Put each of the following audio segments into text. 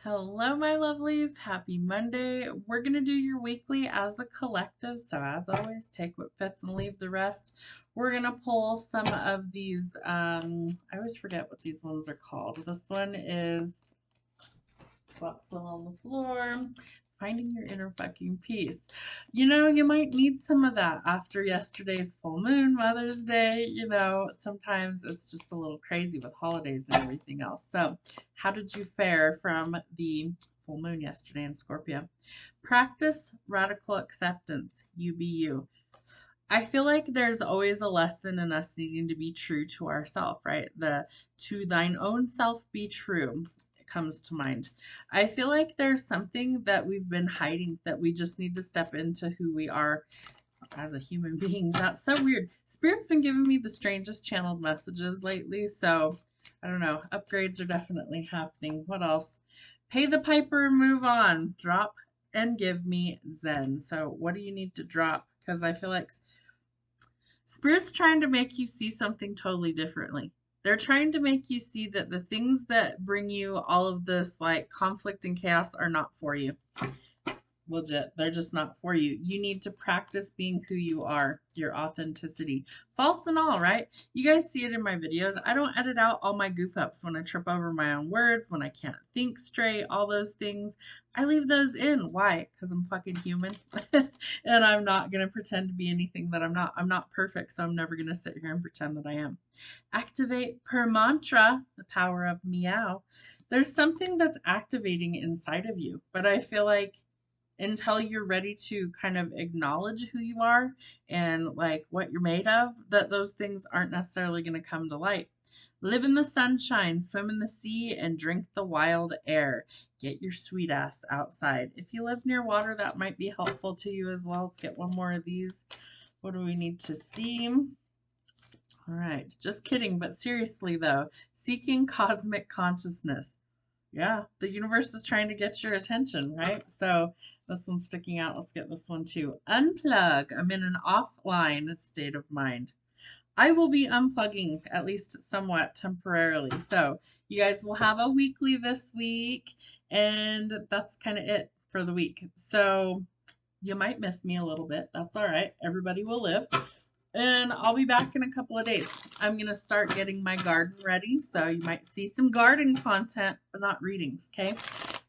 Hello, my lovelies. Happy Monday. We're going to do your weekly as a collective. So, as always, take what fits and leave the rest. We're going to pull some of these. I always forget what these ones are called. This one is What's on the floor. Finding your inner fucking peace. You know, you might need some of that after yesterday's full moon, Mother's Day. You know, sometimes it's just a little crazy with holidays and everything else. So, how did you fare from the full moon yesterday in Scorpio? Practice radical acceptance. You be you. I feel like there's always a lesson in us needing to be true to ourselves, right? The to thine own self be true comes to mind. I feel like there's something that we've been hiding that we just need to step into who we are as a human being. That's so weird. Spirit's been giving me the strangest channeled messages lately, so I don't know. Upgrades are definitely happening. What else? Pay the piper and move on. Drop and give me Zen. So, what do you need to drop? Because I feel like Spirit's trying to make you see something totally differently. They're trying to make you see that the things that bring you all of this like conflict and chaos are not for you. Legit, they're just not for you. You need to practice being who you are, your authenticity, faults and all, right? You guys see it in my videos. I don't edit out all my goof ups when I trip over my own words, when I can't think straight, all those things. I leave those in. Why? Because I'm fucking human and I'm not going to pretend to be anything that I'm not. I'm not perfect, so I'm never going to sit here and pretend that I am. Activate per mantra, the power of meow. There's something that's activating inside of you, but I feel like until you're ready to kind of acknowledge who you are and like what you're made of, that those things aren't necessarily going to come to light. Live in the sunshine, swim in the sea, and drink the wild air. Get your sweet ass outside. If you live near water, that might be helpful to you as well. Let's get one more of these. What do we need to see? All right, just kidding, but seriously though, seeking cosmic consciousness. Yeah, the universe is trying to get your attention, right? So this one's sticking out. Let's get this one too. Unplug. I'm in an offline state of mind. I will be unplugging at least somewhat temporarily. So you guys will have a weekly this week, and that's kind of it for the week. So you might miss me a little bit. That's all right. Everybody will live. And I'll be back in a couple of days. I'm going to start getting my garden ready. So you might see some garden content, but not readings, okay?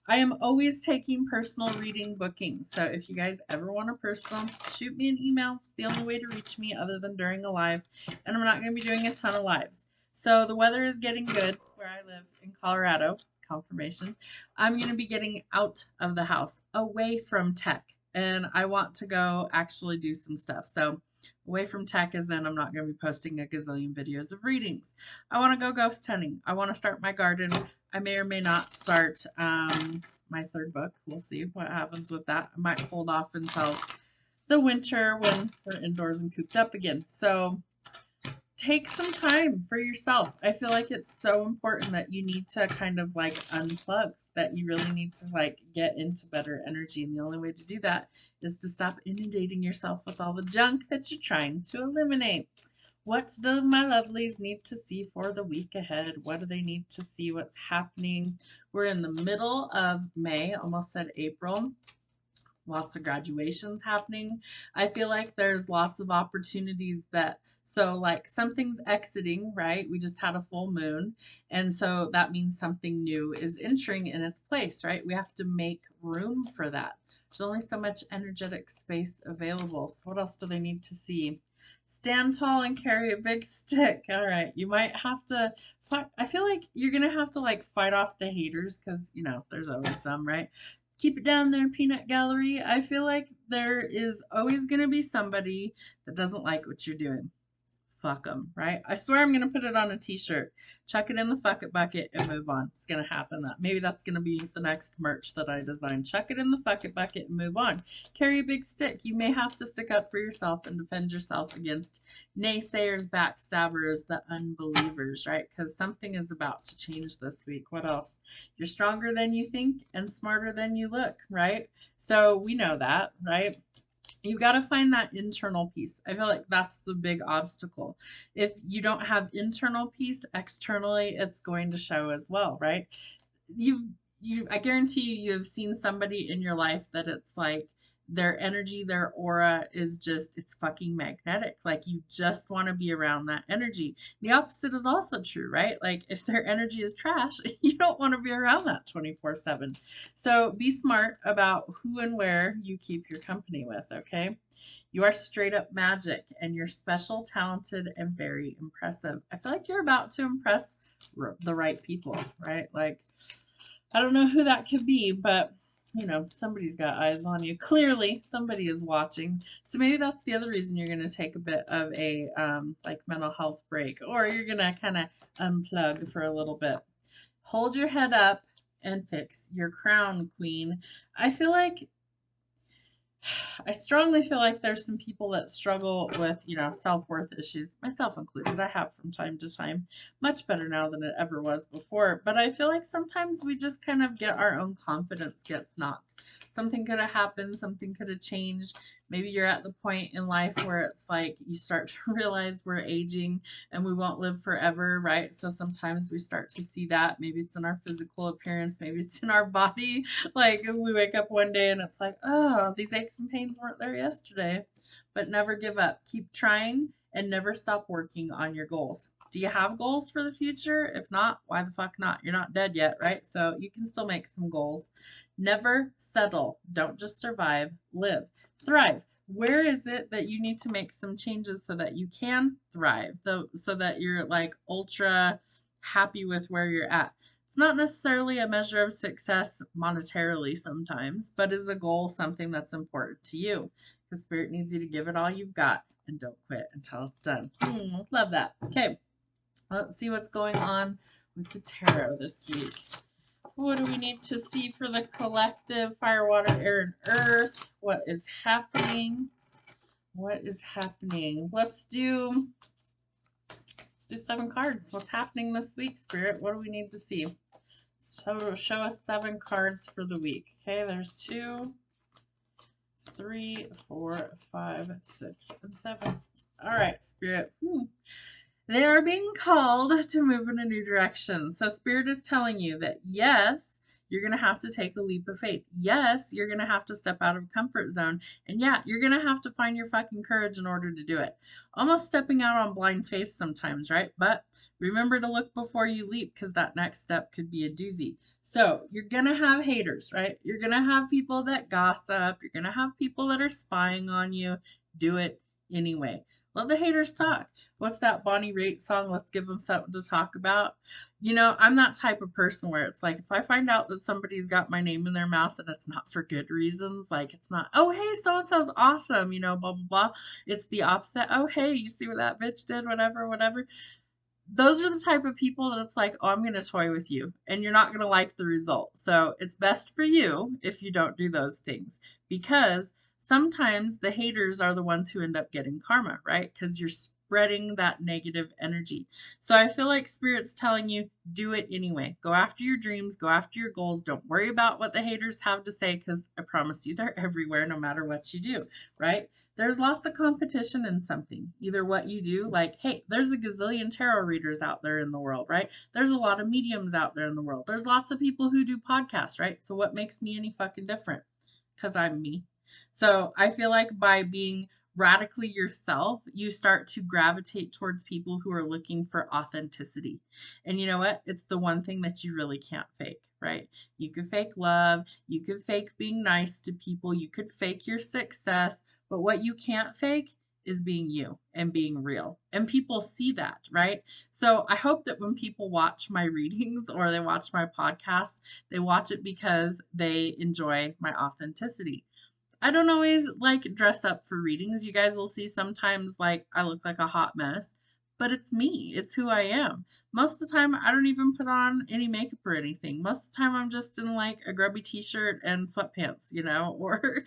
I am always taking personal reading bookings. So if you guys ever want a personal, shoot me an email. It's the only way to reach me other than during a live. And I'm not going to be doing a ton of lives. So the weather is getting good where I live in Colorado. Confirmation. I'm going to be getting out of the house, away from tech. And I want to go actually do some stuff. So away from tech is then I'm not going to be posting a gazillion videos of readings. I want to go ghost hunting. I want to start my garden. I may or may not start my third book. We'll see what happens with that. I might hold off until the winter when we're indoors and cooped up again. So take some time for yourself. I feel like it's so important that you need to kind of like unplug, that you really need to like get into better energy. And the only way to do that is to stop inundating yourself with all the junk that you're trying to eliminate. What do my lovelies need to see for the week ahead? What do they need to see? What's happening? We're in the middle of May, almost said April. Lots of graduations happening. I feel like there's lots of opportunities that, so like something's exiting, right? We just had a full moon. And so that means something new is entering in its place, right? We have to make room for that. There's only so much energetic space available. So what else do they need to see? Stand tall and carry a big stick. All right. You might have to fight. I feel like you're going to have to like fight off the haters because, you know, there's always some, right? Keep it down there, peanut gallery. I feel like there is always going to be somebody that doesn't like what you're doing. Fuck them, right? I swear I'm going to put it on a t-shirt. Chuck it in the fuck it bucket and move on. It's going to happen. Maybe that's going to be the next merch that I design. Chuck it in the fuck it bucket and move on. Carry a big stick. You may have to stick up for yourself and defend yourself against naysayers, backstabbers, the unbelievers, right? Because something is about to change this week. What else? You're stronger than you think and smarter than you look, right? So we know that, right? You've got to find that internal peace. I feel like that's the big obstacle. If you don't have internal peace, externally, it's going to show as well, right? You I guarantee you have seen somebody in your life that it's like their energy, their aura is just it's fucking magnetic. Like you just want to be around that energy. The opposite is also true, right? Like if their energy is trash, you don't want to be around that 24/7. So be smart about who and where you keep your company with, okay? You are straight up magic and you're special, talented, and very impressive. I feel like you're about to impress the right people, right? Like I don't know who that could be, but somebody's got eyes on you. Clearly, somebody is watching. So maybe that's the other reason you're going to take a bit of a like mental health break, or you're going to kind of unplug for a little bit. Hold your head up and fix your crown, queen. I feel like I strongly feel like there's some people that struggle with, self-worth issues, myself included. I have from time to time, much better now than it ever was before. But I feel like sometimes we just kind of get our own confidence gets knocked. Something could have happened, something could have changed. Maybe you're at the point in life where it's like you start to realize we're aging and we won't live forever, right? So sometimes we start to see that. Maybe it's in our physical appearance, maybe it's in our body. Like we wake up one day and it's like, oh, these aches and pains weren't there yesterday. But never give up. Keep trying and never stop working on your goals. Do you have goals for the future? If not, why the fuck not? You're not dead yet, right? So you can still make some goals. Never settle. Don't just survive, live, thrive. Where is it that you need to make some changes so that you can thrive, though, so that you're like ultra happy with where you're at? It's not necessarily a measure of success monetarily sometimes, but is a goal something that's important to you? Because spirit needs you to give it all you've got and don't quit until it's done. Love that. Okay, let's see what's going on with the tarot this week. What do we need to see for the collective? Fire, water, air, and earth. What is happening? What is happening? Let's do 7 cards. What's happening this week, Spirit? What do we need to see? So show us 7 cards for the week. Okay, there's 2, 3, 4, 5, 6, and 7. All right, Spirit. They are being called to move in a new direction. So Spirit is telling you that yes, you're going to have to take a leap of faith. Yes, you're going to have to step out of comfort zone. And yeah, you're going to have to find your fucking courage in order to do it. Almost stepping out on blind faith sometimes, right? But remember to look before you leap because that next step could be a doozy. So you're going to have haters, right? You're going to have people that gossip. You're going to have people that are spying on you. Do it anyway. Let the haters talk. What's that Bonnie Raitt song? Let's give them something to talk about. I'm that type of person where it's like if I find out that somebody's got my name in their mouth and it's not for good reasons, like it's not, oh, hey, so and so's awesome, blah, blah, blah. It's the opposite. Oh, hey, you see what that bitch did? Whatever, whatever. Those are the type of people that it's like, oh, I'm going to toy with you and you're not going to like the result. So it's best for you if you don't do those things because sometimes the haters are the ones who end up getting karma, right? Because you're spreading that negative energy. So I feel like Spirit's telling you, do it anyway. Go after your dreams, go after your goals. Don't worry about what the haters have to say because I promise you they're everywhere no matter what you do, right? There's lots of competition in something, either what you do, like, hey, there's a gazillion tarot readers out there in the world, right? There's a lot of mediums out there in the world. There's lots of people who do podcasts, right? So what makes me any fucking different? Because I'm me. So I feel like by being radically yourself, you start to gravitate towards people who are looking for authenticity. And you know what? It's the one thing that you really can't fake, right? You could fake love, you could fake being nice to people, you could fake your success, but what you can't fake is being you and being real. And people see that, right? So I hope that when people watch my readings or they watch my podcast, they watch it because they enjoy my authenticity. I don't always like dress up for readings. You guys will see sometimes like I look like a hot mess, but it's me. It's who I am. Most of the time I don't even put on any makeup or anything. Most of the time I'm just in like a grubby t-shirt and sweatpants, or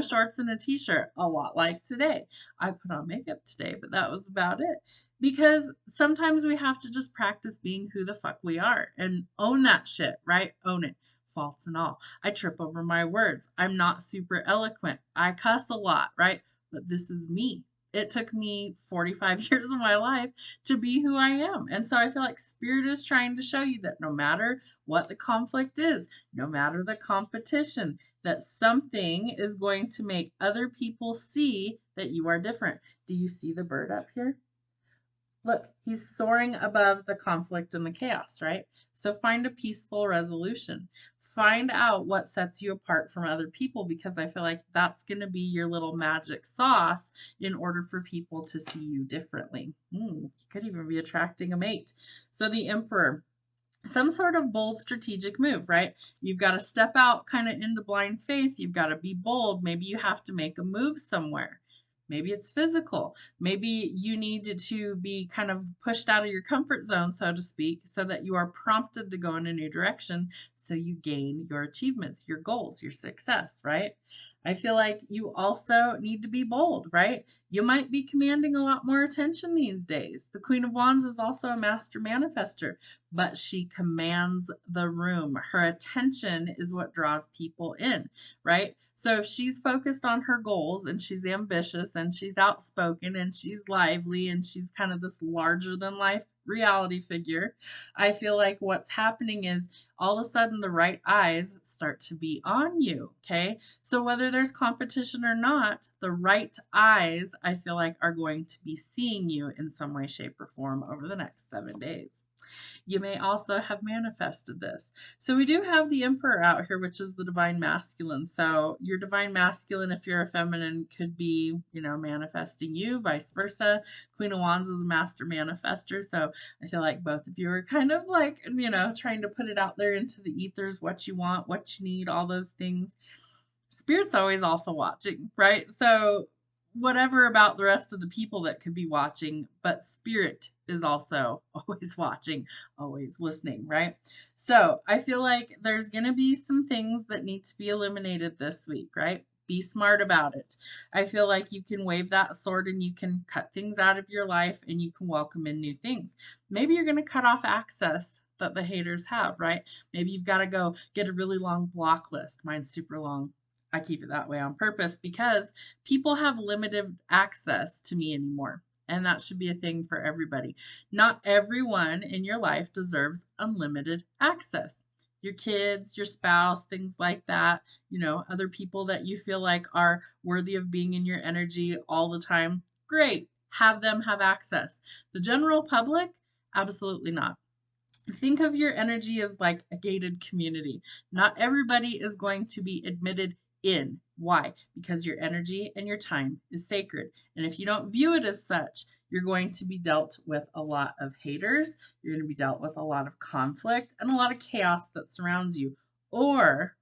shorts and a t-shirt. A lot like today. I put on makeup today, but that was about it. Because sometimes we have to just practice being who the fuck we are and own that shit, right? Own it. Faults and all. I trip over my words. I'm not super eloquent. I cuss a lot, right? But this is me. It took me 45 years of my life to be who I am. And so I feel like Spirit is trying to show you that no matter what the conflict is, no matter the competition, that something is going to make other people see that you are different. Do you see the bird up here? Look, he's soaring above the conflict and the chaos, right? So find a peaceful resolution. Find out what sets you apart from other people because I feel like that's going to be your little magic sauce in order for people to see you differently. You could even be attracting a mate. So the Emperor, some sort of bold strategic move, right? You've got to step out kind of into blind faith. You've got to be bold. Maybe you have to make a move somewhere. Maybe it's physical. Maybe you need to be kind of pushed out of your comfort zone, so to speak, so that you are prompted to go in a new direction so you gain your achievements, your goals, your success, right? I feel like you also need to be bold, right? You might be commanding a lot more attention these days. The Queen of Wands is also a master manifester, but she commands the room. Her attention is what draws people in, right? So if she's focused on her goals and she's ambitious and she's outspoken and she's lively and she's kind of this larger than life reality figure, I feel like what's happening is all of a sudden the right eyes start to be on you. Okay. So whether there's competition or not, the right eyes, I feel like, are going to be seeing you in some way, shape, or form over the next 7 days. You may also have manifested this. So we do have the Emperor out here, which is the divine masculine. So your divine masculine, if you're a feminine, could be, manifesting you, vice versa. Queen of Wands is a master manifester. So I feel like both of you are kind of like, trying to put it out there into the ethers, what you want, what you need, all those things. Spirit's always also watching, right? So whatever about the rest of the people that could be watching, but Spirit is also always watching, always listening, right? So I feel like there's going to be some things that need to be eliminated this week, right? Be smart about it. I feel like you can wave that sword and you can cut things out of your life and you can welcome in new things. Maybe you're going to cut off access that the haters have, right? Maybe you've got to go get a really long block list. Mine's super long. I keep it that way on purpose because people have limited access to me anymore. And that should be a thing for everybody. Not everyone in your life deserves unlimited access. Your kids, your spouse, things like that, other people that you feel like are worthy of being in your energy all the time. Great. Have them have access. The general public, absolutely not. Think of your energy as like a gated community. Not everybody is going to be admitted in. Why? Because your energy and your time is sacred. And if you don't view it as such, you're going to be dealt with a lot of haters. You're going to be dealt with a lot of conflict and a lot of chaos that surrounds you. Or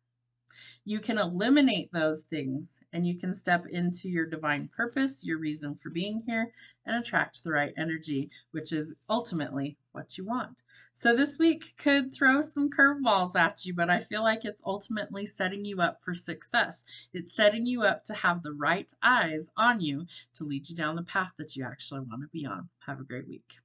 you can eliminate those things and you can step into your divine purpose, your reason for being here, and attract the right energy, which is ultimately what you want. So this week could throw some curveballs at you, but I feel like it's ultimately setting you up for success. It's setting you up to have the right eyes on you to lead you down the path that you actually want to be on. Have a great week.